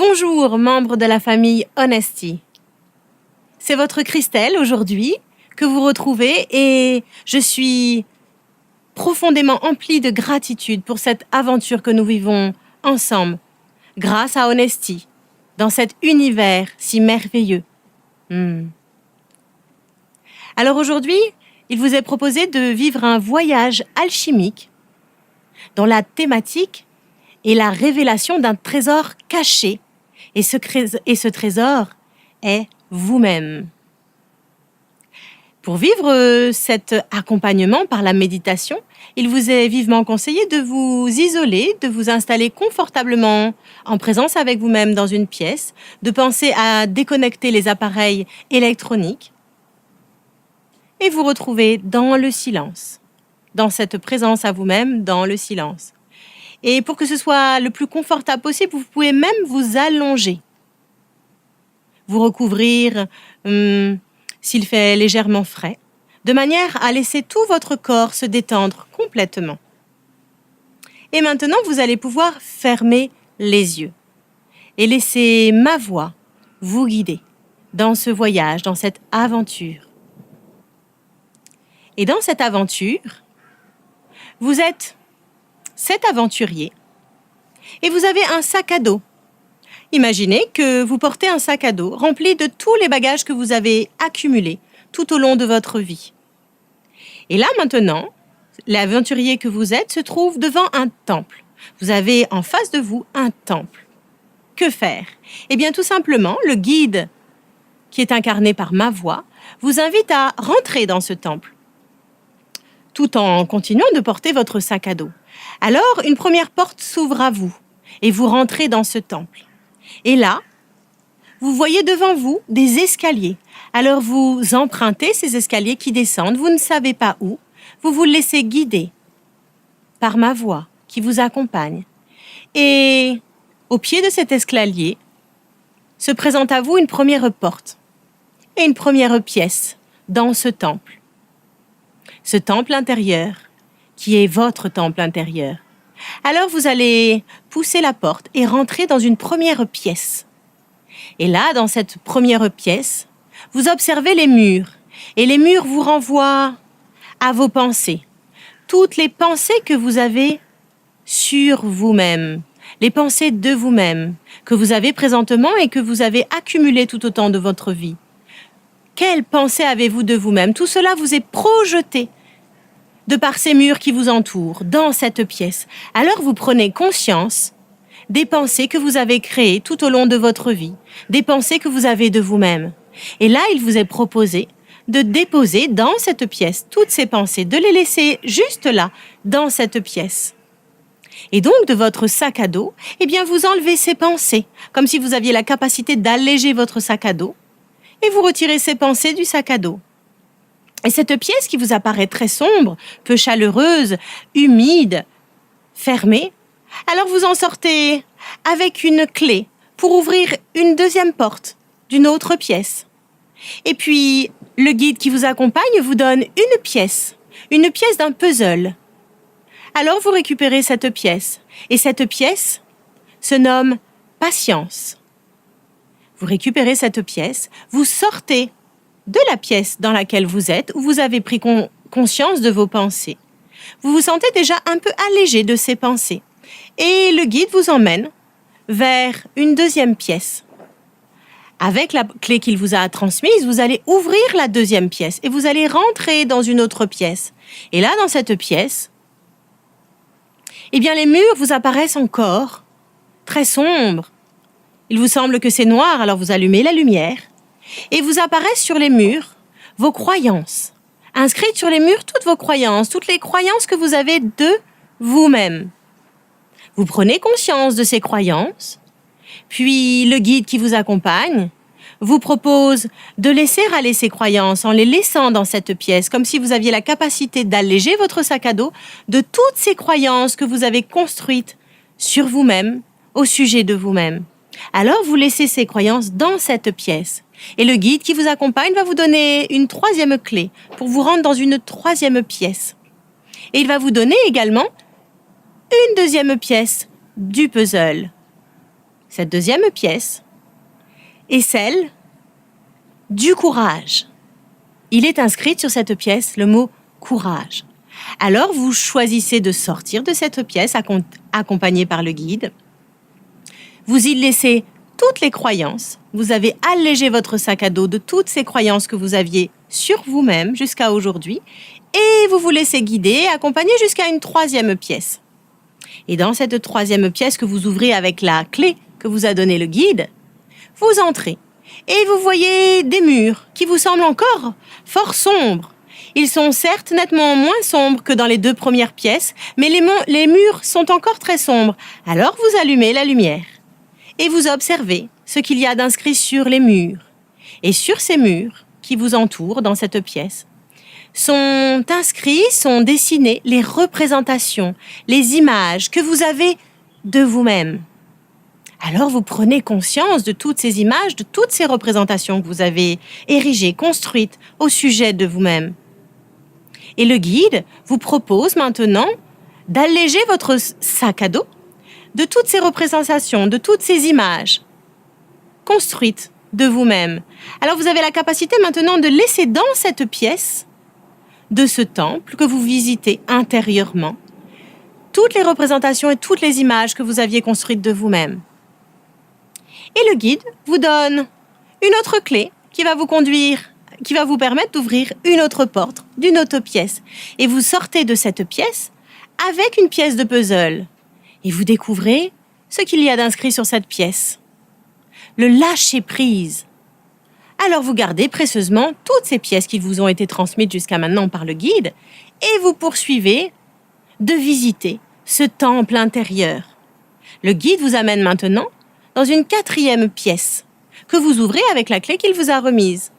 Bonjour, membres de la famille Honesty. C'est votre Christelle aujourd'hui que vous retrouvez et je suis profondément emplie de gratitude pour cette aventure que nous vivons ensemble, grâce à Honesty, dans cet univers si merveilleux. Alors aujourd'hui, il vous est proposé de vivre un voyage alchimique dont la thématique est la révélation d'un trésor caché. Et ce trésor est vous-même. Pour vivre cet accompagnement par la méditation, il vous est vivement conseillé de vous isoler, de vous installer confortablement en présence avec vous-même dans une pièce, de penser à déconnecter les appareils électroniques et vous retrouver dans le silence, dans cette présence à vous-même, dans le silence. Et pour que ce soit le plus confortable possible, vous pouvez même vous allonger, vous recouvrir s'il fait légèrement frais, de manière à laisser tout votre corps se détendre complètement. Et maintenant, vous allez pouvoir fermer les yeux et laisser ma voix vous guider dans ce voyage, dans cette aventure. Et dans cette aventure, vous êtes cet aventurier et vous avez un sac à dos. Imaginez que vous portez un sac à dos rempli de tous les bagages que vous avez accumulés tout au long de votre vie. Et là maintenant, l'aventurier que vous êtes se trouve devant un temple. Vous avez en face de vous un temple. Que faire? Eh bien tout simplement, le guide qui est incarné par ma voix vous invite à rentrer dans ce temple, tout en continuant de porter votre sac à dos. Alors, une première porte s'ouvre à vous et vous rentrez dans ce temple. Et là, vous voyez devant vous des escaliers. Alors, vous empruntez ces escaliers qui descendent, vous ne savez pas où. Vous vous laissez guider par ma voix qui vous accompagne. Et au pied de cet escalier se présente à vous une première porte et une première pièce dans ce temple. Ce temple intérieur qui est votre temple intérieur. Alors vous allez pousser la porte et rentrer dans une première pièce. Et là, dans cette première pièce, vous observez les murs. Et les murs vous renvoient à vos pensées. Toutes les pensées que vous avez sur vous-même. Les pensées de vous-même que vous avez présentement et que vous avez accumulées tout au temps de votre vie. Quelles pensées avez-vous de vous-même? Tout cela vous est projeté de par ces murs qui vous entourent, dans cette pièce. Alors vous prenez conscience des pensées que vous avez créées tout au long de votre vie, des pensées que vous avez de vous-même. Et là, il vous est proposé de déposer dans cette pièce toutes ces pensées, de les laisser juste là, dans cette pièce. Et donc, de votre sac à dos, eh bien, vous enlevez ces pensées, comme si vous aviez la capacité d'alléger votre sac à dos, et vous retirez ces pensées du sac à dos. Et cette pièce qui vous apparaît très sombre, peu chaleureuse, humide, fermée, alors vous en sortez avec une clé pour ouvrir une deuxième porte d'une autre pièce. Et puis, le guide qui vous accompagne vous donne une pièce d'un puzzle. Alors vous récupérez cette pièce, et cette pièce se nomme patience. Vous récupérez cette pièce, vous sortez de la pièce dans laquelle vous êtes, où vous avez pris conscience de vos pensées. Vous vous sentez déjà un peu allégé de ces pensées. Et le guide vous emmène vers une deuxième pièce. Avec la clé qu'il vous a transmise, vous allez ouvrir la deuxième pièce et vous allez rentrer dans une autre pièce. Et là, dans cette pièce, eh bien, les murs vous apparaissent encore très sombres. Il vous semble que c'est noir, alors vous allumez la lumière. Et vous apparaissent sur les murs vos croyances. Inscrites sur les murs toutes vos croyances, toutes les croyances que vous avez de vous-même. Vous prenez conscience de ces croyances, puis le guide qui vous accompagne vous propose de laisser aller ces croyances en les laissant dans cette pièce, comme si vous aviez la capacité d'alléger votre sac à dos de toutes ces croyances que vous avez construites sur vous-même, au sujet de vous-même. Alors vous laissez ces croyances dans cette pièce. Et le guide qui vous accompagne va vous donner une troisième clé pour vous rendre dans une troisième pièce. Et il va vous donner également une deuxième pièce du puzzle. Cette deuxième pièce est celle du courage. Il est inscrit sur cette pièce le mot courage. Alors, vous choisissez de sortir de cette pièce accompagné par le guide. Vous y laissez toutes les croyances. Vous avez allégé votre sac à dos de toutes ces croyances que vous aviez sur vous-même jusqu'à aujourd'hui. Et vous vous laissez guider, accompagner jusqu'à une troisième pièce. Et dans cette troisième pièce que vous ouvrez avec la clé que vous a donnée le guide, vous entrez et vous voyez des murs qui vous semblent encore fort sombres. Ils sont certes nettement moins sombres que dans les deux premières pièces, mais les murs sont encore très sombres. Alors vous allumez la lumière et vous observez ce qu'il y a d'inscrit sur les murs. Et sur ces murs qui vous entourent dans cette pièce, sont dessinées les représentations, les images que vous avez de vous-même. Alors vous prenez conscience de toutes ces images, de toutes ces représentations que vous avez érigées, construites au sujet de vous-même. Et le guide vous propose maintenant d'alléger votre sac à dos de toutes ces représentations, de toutes ces images construites de vous-même. Alors vous avez la capacité maintenant de laisser dans cette pièce de ce temple que vous visitez intérieurement toutes les représentations et toutes les images que vous aviez construites de vous-même. Et le guide vous donne une autre clé qui va vous conduire, qui va vous permettre d'ouvrir une autre porte d'une autre pièce. Et vous sortez de cette pièce avec une pièce de puzzle. Et vous découvrez ce qu'il y a d'inscrit sur cette pièce. Le lâcher-prise. Alors vous gardez précieusement toutes ces pièces qui vous ont été transmises jusqu'à maintenant par le guide et vous poursuivez de visiter ce temple intérieur. Le guide vous amène maintenant dans une quatrième pièce que vous ouvrez avec la clé qu'il vous a remise.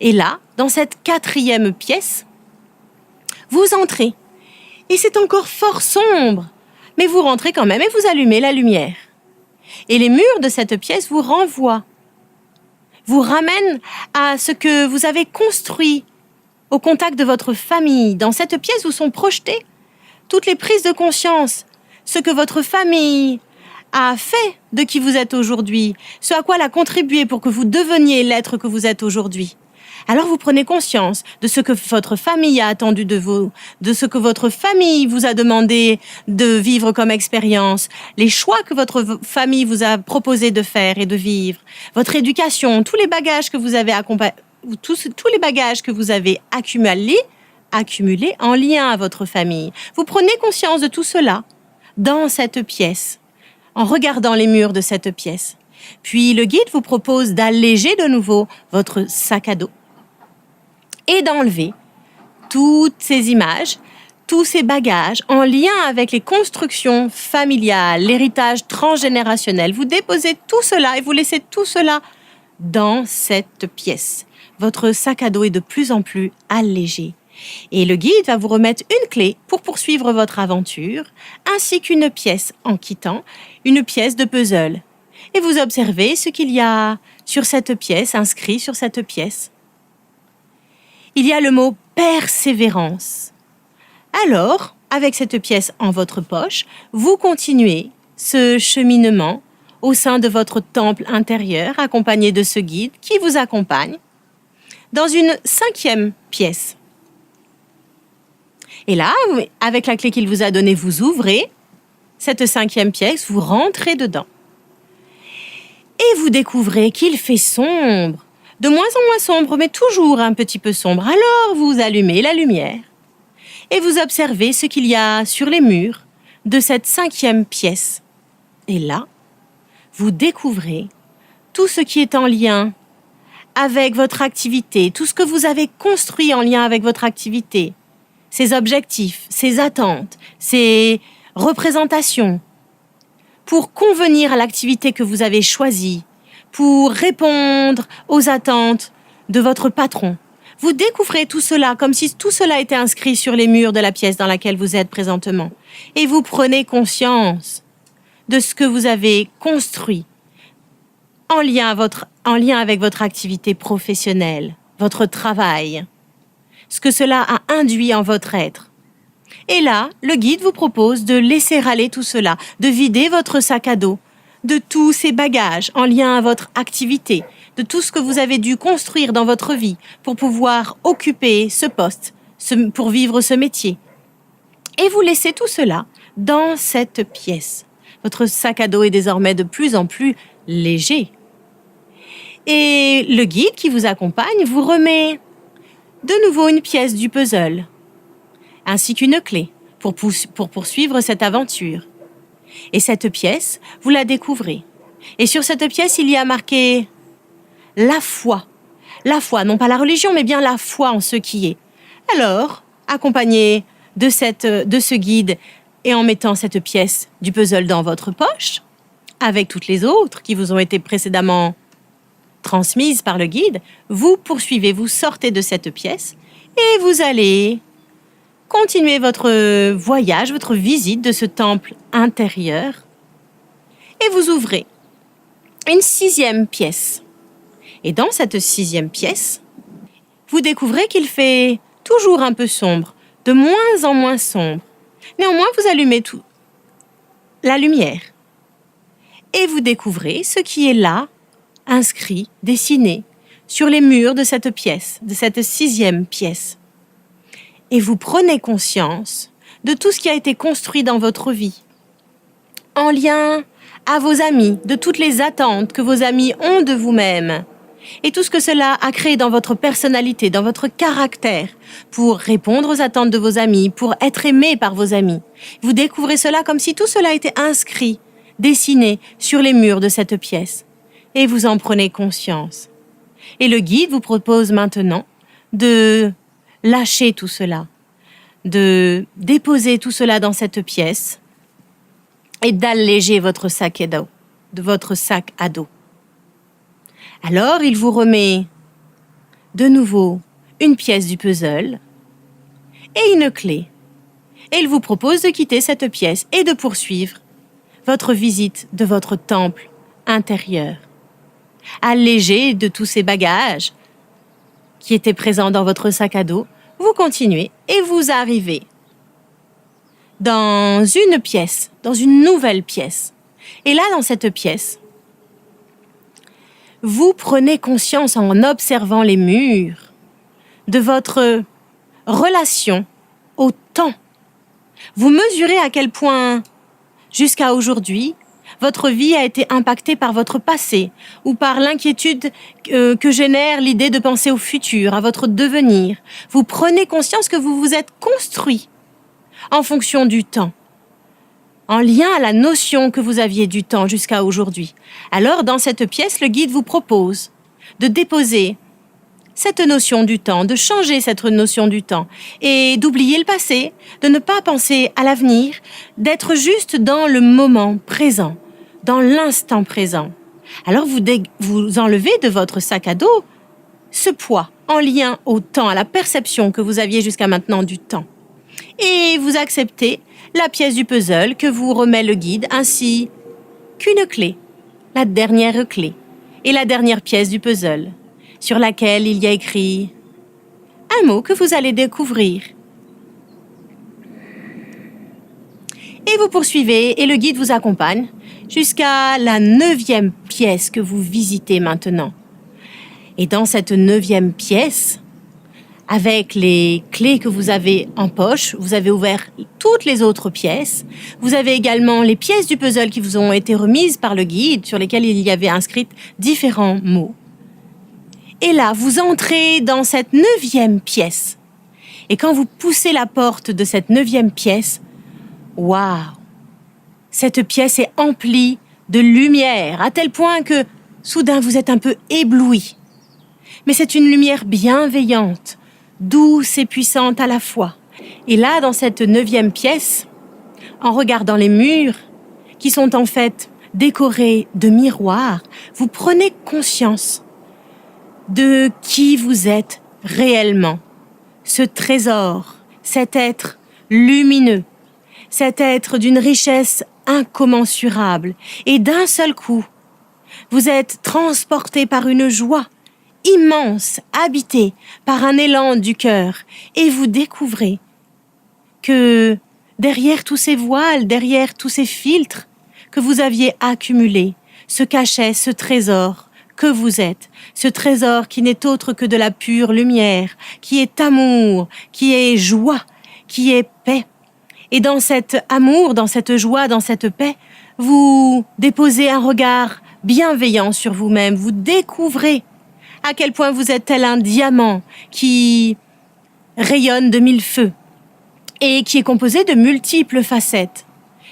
Et là, dans cette quatrième pièce, vous entrez. Et c'est encore fort sombre, mais vous rentrez quand même et vous allumez la lumière. Et les murs de cette pièce vous renvoient, vous ramènent à ce que vous avez construit au contact de votre famille. Dans cette pièce où sont projetées toutes les prises de conscience, ce que votre famille a fait de qui vous êtes aujourd'hui, ce à quoi elle a contribué pour que vous deveniez l'être que vous êtes aujourd'hui. Alors vous prenez conscience de ce que votre famille a attendu de vous, de ce que votre famille vous a demandé de vivre comme expérience, les choix que votre famille vous a proposé de faire et de vivre, votre éducation, tous les bagages que vous avez tous les bagages que vous avez accumulés en lien à votre famille. Vous prenez conscience de tout cela dans cette pièce, en regardant les murs de cette pièce. Puis le guide vous propose d'alléger de nouveau votre sac à dos et d'enlever toutes ces images, tous ces bagages en lien avec les constructions familiales, l'héritage transgénérationnel. Vous déposez tout cela et vous laissez tout cela dans cette pièce. Votre sac à dos est de plus en plus allégé. Et le guide va vous remettre une clé pour poursuivre votre aventure, ainsi qu'une pièce en quittant, une pièce de puzzle. Et vous observez ce qu'il y a sur cette pièce, inscrit sur cette pièce. Il y a le mot persévérance. Alors, avec cette pièce en votre poche, vous continuez ce cheminement au sein de votre temple intérieur, accompagné de ce guide qui vous accompagne, dans une cinquième pièce. Et là, avec la clé qu'il vous a donnée, vous ouvrez cette cinquième pièce, vous rentrez dedans. Et vous découvrez qu'il fait sombre, de moins en moins sombre, mais toujours un petit peu sombre. Alors vous allumez la lumière et vous observez ce qu'il y a sur les murs de cette cinquième pièce. Et là, vous découvrez tout ce qui est en lien avec votre activité, tout ce que vous avez construit en lien avec votre activité, ses objectifs, ses attentes, ses représentations, pour convenir à l'activité que vous avez choisie, pour répondre aux attentes de votre patron. Vous découvrez tout cela comme si tout cela était inscrit sur les murs de la pièce dans laquelle vous êtes présentement. Et vous prenez conscience de ce que vous avez construit en lien avec votre activité professionnelle, votre travail, ce que cela a induit en votre être. Et là, le guide vous propose de laisser aller tout cela, de vider votre sac à dos de tous ces bagages en lien à votre activité, de tout ce que vous avez dû construire dans votre vie pour pouvoir occuper ce poste, pour vivre ce métier. Et vous laissez tout cela dans cette pièce. Votre sac à dos est désormais de plus en plus léger. Et le guide qui vous accompagne vous remet de nouveau une pièce du puzzle, ainsi qu'une clé pour poursuivre cette aventure. Et cette pièce, vous la découvrez. Et sur cette pièce, il y a marqué la foi. La foi, non pas la religion, mais bien la foi en ce qui est. Alors, accompagné de ce guide et en mettant cette pièce du puzzle dans votre poche, avec toutes les autres qui vous ont été précédemment transmises par le guide, vous poursuivez, vous sortez de cette pièce et vous allez continuer votre voyage, votre visite de ce temple intérieur et vous ouvrez une 6e pièce. Et dans cette 6e pièce, vous découvrez qu'il fait toujours un peu sombre, de moins en moins sombre. Néanmoins, vous allumez la lumière et vous découvrez ce qui est là, inscrit, dessiné sur les murs de cette pièce, de cette 6e pièce. Et vous prenez conscience de tout ce qui a été construit dans votre vie, en lien à vos amis, de toutes les attentes que vos amis ont de vous-même, et tout ce que cela a créé dans votre personnalité, dans votre caractère, pour répondre aux attentes de vos amis, pour être aimé par vos amis. Vous découvrez cela comme si tout cela était inscrit, dessiné sur les murs de cette pièce. Et vous en prenez conscience. Et le guide vous propose maintenant de lâcher tout cela, de déposer tout cela dans cette pièce et d'alléger votre sac à dos. Alors, il vous remet de nouveau une pièce du puzzle et une clé. Et il vous propose de quitter cette pièce et de poursuivre votre visite de votre temple intérieur. Allégé de tous ces bagages qui étaient présents dans votre sac à dos, vous continuez et vous arrivez dans une pièce, dans une nouvelle pièce. Et là, dans cette pièce, vous prenez conscience en observant les murs de votre relation au temps. Vous mesurez à quel point, jusqu'à aujourd'hui, votre vie a été impactée par votre passé ou par l'inquiétude que génère l'idée de penser au futur, à votre devenir. Vous prenez conscience que vous vous êtes construit en fonction du temps, en lien à la notion que vous aviez du temps jusqu'à aujourd'hui. Alors, dans cette pièce, le guide vous propose de déposer cette notion du temps, de changer cette notion du temps et d'oublier le passé, de ne pas penser à l'avenir, d'être juste dans le moment présent, dans l'instant présent. Alors, vous enlevez de votre sac à dos ce poids en lien au temps, à la perception que vous aviez jusqu'à maintenant du temps. Et vous acceptez la pièce du puzzle que vous remet le guide ainsi qu'une clé, la dernière clé et la dernière pièce du puzzle sur laquelle il y a écrit un mot que vous allez découvrir. Et vous poursuivez et le guide vous accompagne jusqu'à la 9e pièce que vous visitez maintenant. Et dans cette 9e pièce, avec les clés que vous avez en poche, vous avez ouvert toutes les autres pièces. Vous avez également les pièces du puzzle qui vous ont été remises par le guide, sur lesquelles il y avait inscrit différents mots. Et là, vous entrez dans cette 9e pièce. Et quand vous poussez la porte de cette 9e pièce, waouh! Cette pièce est emplie de lumière, à tel point que soudain vous êtes un peu ébloui. Mais c'est une lumière bienveillante, douce et puissante à la fois. Et là, dans cette 9e pièce, en regardant les murs, qui sont en fait décorés de miroirs, vous prenez conscience de qui vous êtes réellement. Ce trésor, cet être lumineux, cet être d'une richesse incommensurable. Et d'un seul coup, vous êtes transporté par une joie immense, habité par un élan du cœur. Et vous découvrez que derrière tous ces voiles, derrière tous ces filtres que vous aviez accumulé se cachait ce trésor que vous êtes, ce trésor qui n'est autre que de la pure lumière, qui est amour, qui est joie, qui est paix. Et dans cet amour, dans cette joie, dans cette paix, vous déposez un regard bienveillant sur vous-même, vous découvrez à quel point vous êtes tel un diamant qui rayonne de mille feux et qui est composé de multiples facettes.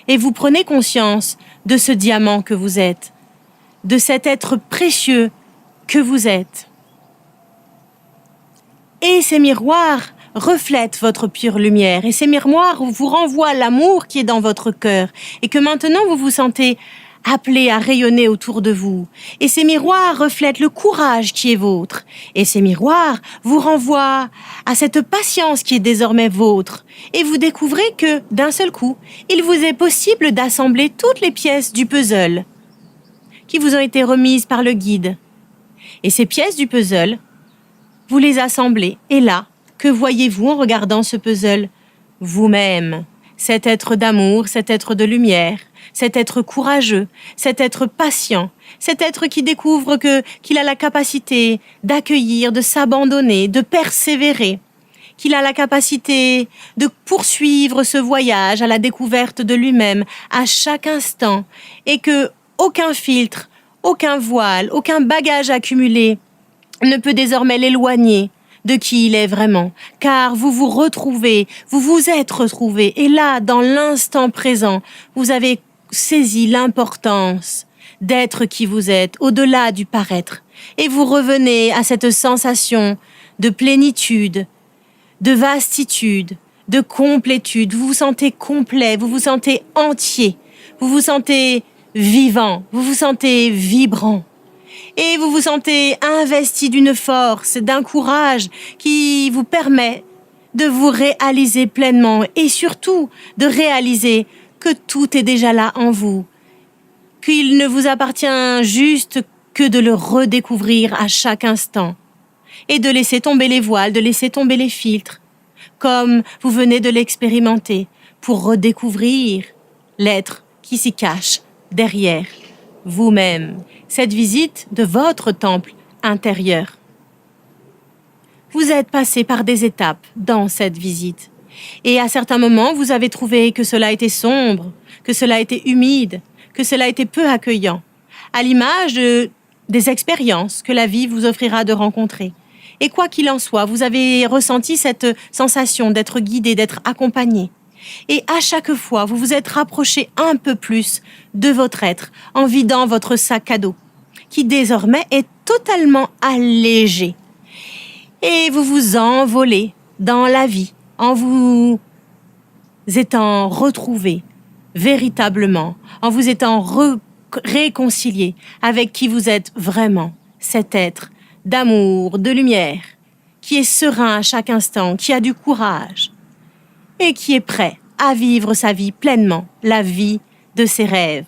Et vous prenez conscience de ce diamant que vous êtes, de cet être précieux que vous êtes. Et ces miroirs reflètent votre pure lumière, et ces miroirs vous renvoient l'amour qui est dans votre cœur, et que maintenant vous vous sentez appelé à rayonner autour de vous. Et ces miroirs reflètent le courage qui est vôtre. Et ces miroirs vous renvoient à cette patience qui est désormais vôtre. Et vous découvrez que, d'un seul coup, il vous est possible d'assembler toutes les pièces du puzzle qui vous ont été remises par le guide. Et ces pièces du puzzle, vous les assemblez. Et là, que voyez-vous en regardant ce puzzle? Vous-même, cet être d'amour, cet être de lumière, cet être courageux, cet être patient, cet être qui découvre qu'il a la capacité d'accueillir, de s'abandonner, de persévérer, qu'il a la capacité de poursuivre ce voyage à la découverte de lui-même à chaque instant, et que aucun filtre, aucun voile, aucun bagage accumulé ne peut désormais l'éloigner de qui il est vraiment, car vous vous retrouvez, vous vous êtes retrouvés, et là, dans l'instant présent, vous avez saisi l'importance d'être qui vous êtes, au-delà du paraître, et vous revenez à cette sensation de plénitude, de vastitude, de complétude. Vous vous sentez complet, vous vous sentez entier, vous vous sentez vivant, vous vous sentez vibrant. Et vous vous sentez investi d'une force, d'un courage qui vous permet de vous réaliser pleinement et surtout de réaliser que tout est déjà là en vous, qu'il ne vous appartient juste que de le redécouvrir à chaque instant et de laisser tomber les voiles, de laisser tomber les filtres, comme vous venez de l'expérimenter, pour redécouvrir l'être qui s'y cache derrière vous-même, cette visite de votre temple intérieur. Vous êtes passé par des étapes dans cette visite. Et à certains moments, vous avez trouvé que cela était sombre, que cela était humide, que cela était peu accueillant, à l'image des expériences que la vie vous offrira de rencontrer. Et quoi qu'il en soit, vous avez ressenti cette sensation d'être guidé, d'être accompagné. Et à chaque fois, vous vous êtes rapproché un peu plus de votre être en vidant votre sac à dos, qui désormais est totalement allégé. Et vous vous envolez dans la vie en vous étant retrouvé véritablement, en vous étant réconcilié avec qui vous êtes vraiment, cet être d'amour, de lumière, qui est serein à chaque instant, qui a du courage et qui est prêt à vivre sa vie pleinement, la vie de ses rêves.